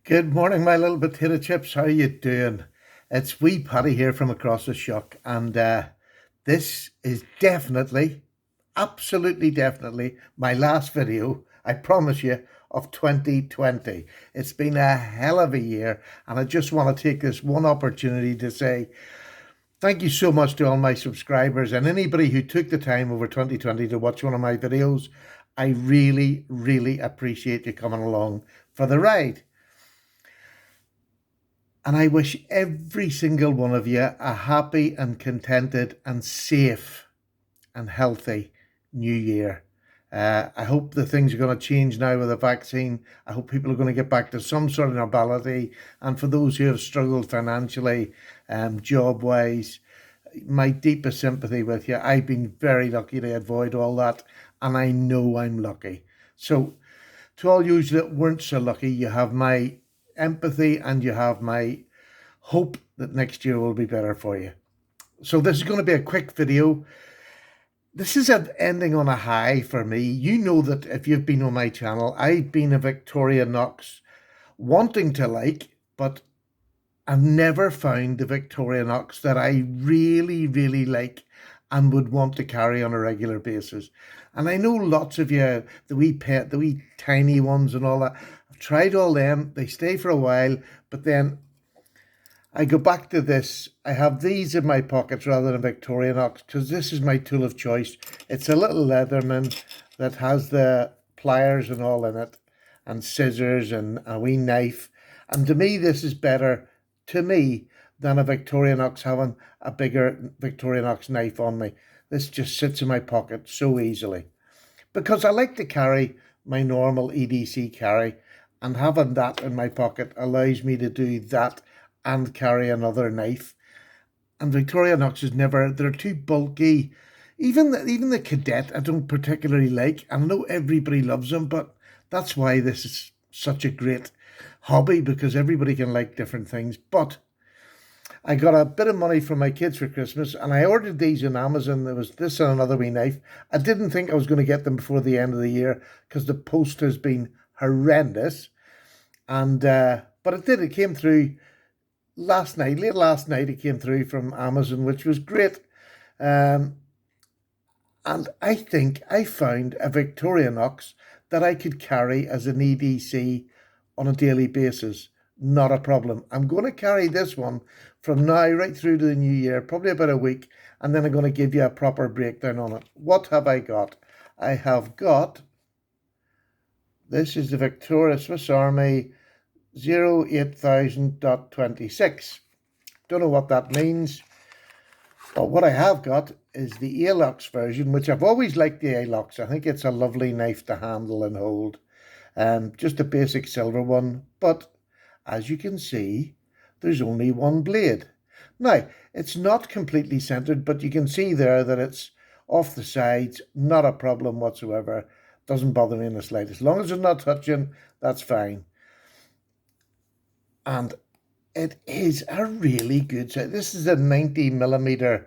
Good morning, my little potato chips. How are you doing? It's wee Paddy here from across the shuck, and this is definitely, absolutely definitely my last video, I promise you, of 2020. It's been a hell of a year, and I just want to take this one opportunity to say thank you so much to all my subscribers and anybody who took the time over 2020 to watch one of my videos. I really, really appreciate you coming along for the ride. And I wish every single one of you a happy and contented and safe and healthy new year. I hope the things are going to change now with the vaccine. I hope people are going to get back to some sort of normality. And for those who have struggled financially, job wise, my deepest sympathy with you. I've been very lucky to avoid all that, and I know I'm lucky. So, to all you that weren't so lucky, you have my empathy and you have my hope that next year will be better for you. So this is going to be a quick video. This is an ending on a high for me. You know that if you've been on my channel, I've been a Victorinox wanting to like, but I've never found the Victorinox that I really, really like and would want to carry on a regular basis. And I know lots of you, the wee tiny ones and all that. I've tried all them. They stay for a while, but then I go back to this. I have these in my pockets rather than Victorinox because this is my tool of choice. It's a little Leatherman that has the pliers and all in it, and scissors and a wee knife. And to me, this is better to me than a Victorinox having a bigger Victorinox knife on me. This just sits in my pocket so easily because I like to carry my normal EDC carry, and having that in my pocket allows me to do that and carry another knife. And Victorinox is never, they're too bulky. Even the Cadet I don't particularly like. I know everybody loves them, but that's why this is such a great hobby, because everybody can like different things. But I got a bit of money from my kids for Christmas, and I ordered these on Amazon. There was this and another wee knife. I didn't think I was going to get them before the end of the year because the post has been horrendous. And but it did. It came through last night, late last night. It came through from Amazon, which was great. Um, and I think I found a Victorinox that I could carry as an EDC on a daily basis. Not a problem. I'm going to carry this one from now right through to the new year, probably about a week, and then I'm going to give you a proper breakdown on it. What have I got? I have got, this is the Victoria Swiss Army 08000.26. Don't know what that means. But what I have got is the Alux version, which I've always liked the Alux. I think it's a lovely knife to handle and hold. Just a basic silver one. But as you can see, there's only one blade. Now, it's not completely centered, but you can see there that it's off the sides. Not a problem whatsoever. Doesn't bother me in the slightest. As long as it's not touching, that's fine. And it is a really good size. This is a 90mm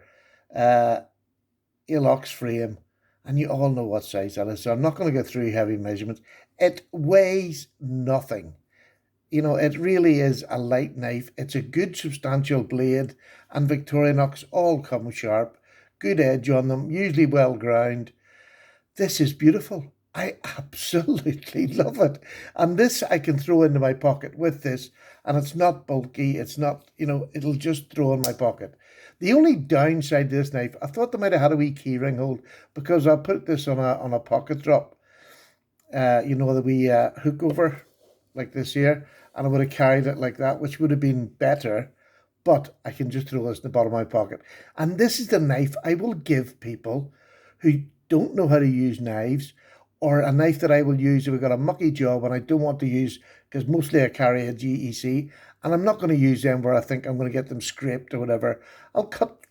Alux frame, and you all know what size that is, so I'm not going to go through heavy measurements. It weighs nothing. You know, it really is a light knife. It's a good substantial blade, and Victorinox all come sharp. Good edge on them, usually well ground. This is beautiful. I absolutely love it. And this I can throw into my pocket with this, and it's not bulky. It's not, it'll just throw in my pocket. The only downside to this knife, I thought they might have had a wee key ring hold, because I put this on a pocket drop, the wee hook over like this here, and I would have carried it like that, which would have been better. But I can just throw this in the bottom of my pocket. And this is the knife I will give people who don't know how to use knives, or a knife that I will use if we've got a mucky job and I don't want to use, because mostly I carry a GEC, and I'm not going to use them where I think I'm going to get them scraped or whatever. I'll cut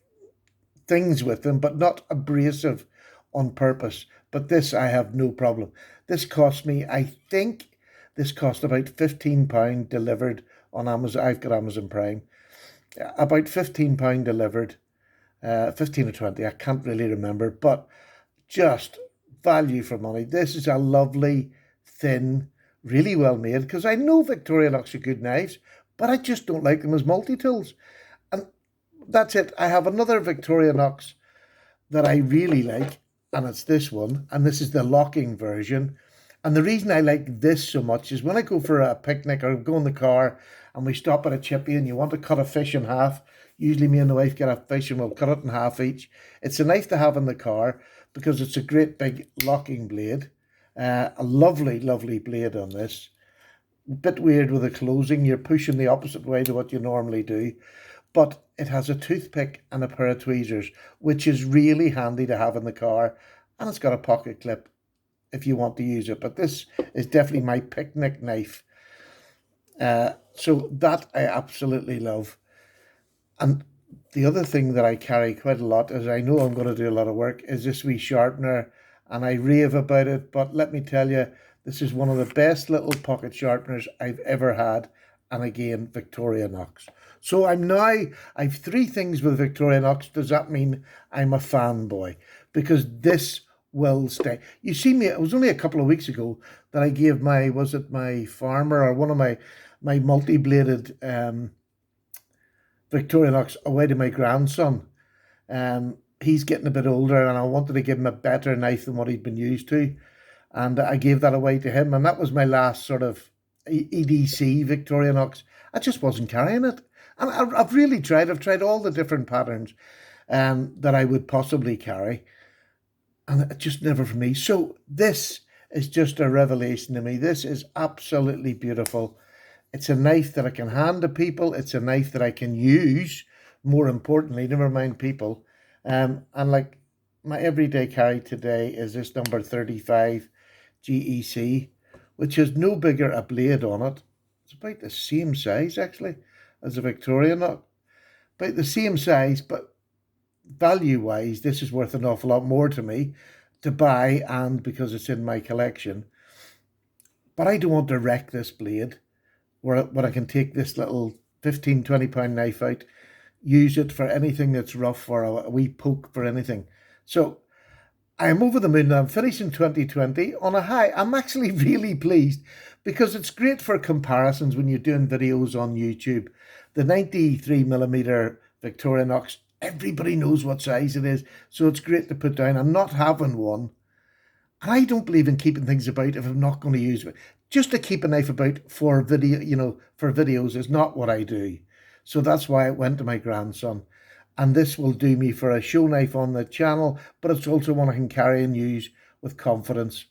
things with them, but not abrasive on purpose. But this I have no problem. This cost me, I think, this cost about £15 delivered on Amazon. I've got Amazon Prime. About £15 delivered, 15 or 20, I can't really remember, but just value for money. This is a lovely, thin, really well made, because I know Victorinox are good knives, but I just don't like them as multi-tools. And that's it. I have another Victorinox that I really like, and it's this one, and this is the locking version. And the reason I like this so much is when I go for a picnic or go in the car and we stop at a chippy and you want to cut a fish in half, usually me and the wife get a fish and we'll cut it in half each. It's a knife to have in the car because it's a great big locking blade. A lovely, lovely blade on this. A bit weird with the closing. You're pushing the opposite way to what you normally do, but it has a toothpick and a pair of tweezers, which is really handy to have in the car. And it's got a pocket clip if you want to use it. But this is definitely my picnic knife. So that I absolutely love. And the other thing that I carry quite a lot, as I know I'm going to do a lot of work, is this wee sharpener. And I rave about it. But let me tell you, this is one of the best little pocket sharpeners I've ever had. And again, Victorinox. So I've three things with Victorinox. Does that mean I'm a fanboy? Because this will stay. You see me, it was only a couple of weeks ago that I gave my farmer or one of my multi-bladed Victorinox away to my grandson. He's getting a bit older and I wanted to give him a better knife than what he'd been used to. And I gave that away to him. And that was my last sort of EDC Victorinox. I just wasn't carrying it. And I've really tried. I've tried all the different patterns that I would possibly carry. And it's just never for me. So this is just a revelation to me. This is absolutely beautiful. It's a knife that I can hand to people. It's a knife that I can use, more importantly, never mind people. And like my everyday carry today is this number 35 GEC, which has no bigger a blade on it. It's about the same size, actually, as a Victorinox. About the same size, but value-wise, this is worth an awful lot more to me to buy, and because it's in my collection. But I don't want to wreck this blade, where I can take this little 15, 20 pound knife out, use it for anything that's rough or a wee poke for anything. So I'm over the moon. I'm finishing 2020 on a high. I'm actually really pleased because it's great for comparisons when you're doing videos on YouTube. The 93mm Victorinox, everybody knows what size it is, so it's great to put down. I'm not having one. And I don't believe in keeping things about if I'm not going to use it. Just to keep a knife about for video, for videos is not what I do. So that's why I went to my grandson. And this will do me for a show knife on the channel, but it's also one I can carry and use with confidence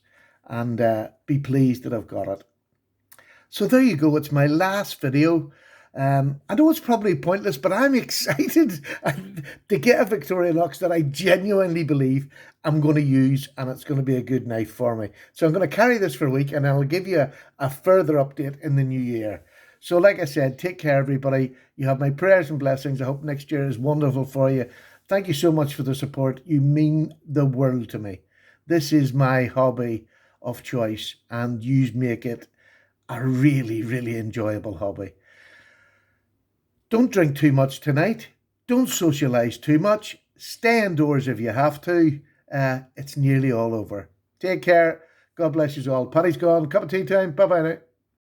and be pleased that I've got it. So there you go. It's my last video. I know it's probably pointless, but I'm excited to get a Victorinox that I genuinely believe I'm going to use, and it's going to be a good knife for me. So I'm going to carry this for a week, and I'll give you a further update in the new year. So like I said, take care, everybody. You have my prayers and blessings. I hope next year is wonderful for you. Thank you so much for the support. You mean the world to me. This is my hobby of choice, and you make it a really, really enjoyable hobby. Don't drink too much tonight. Don't socialise too much. Stay indoors if you have to. It's nearly all over. Take care. God bless you all. Paddy's gone. Cup of tea time. Bye-bye now.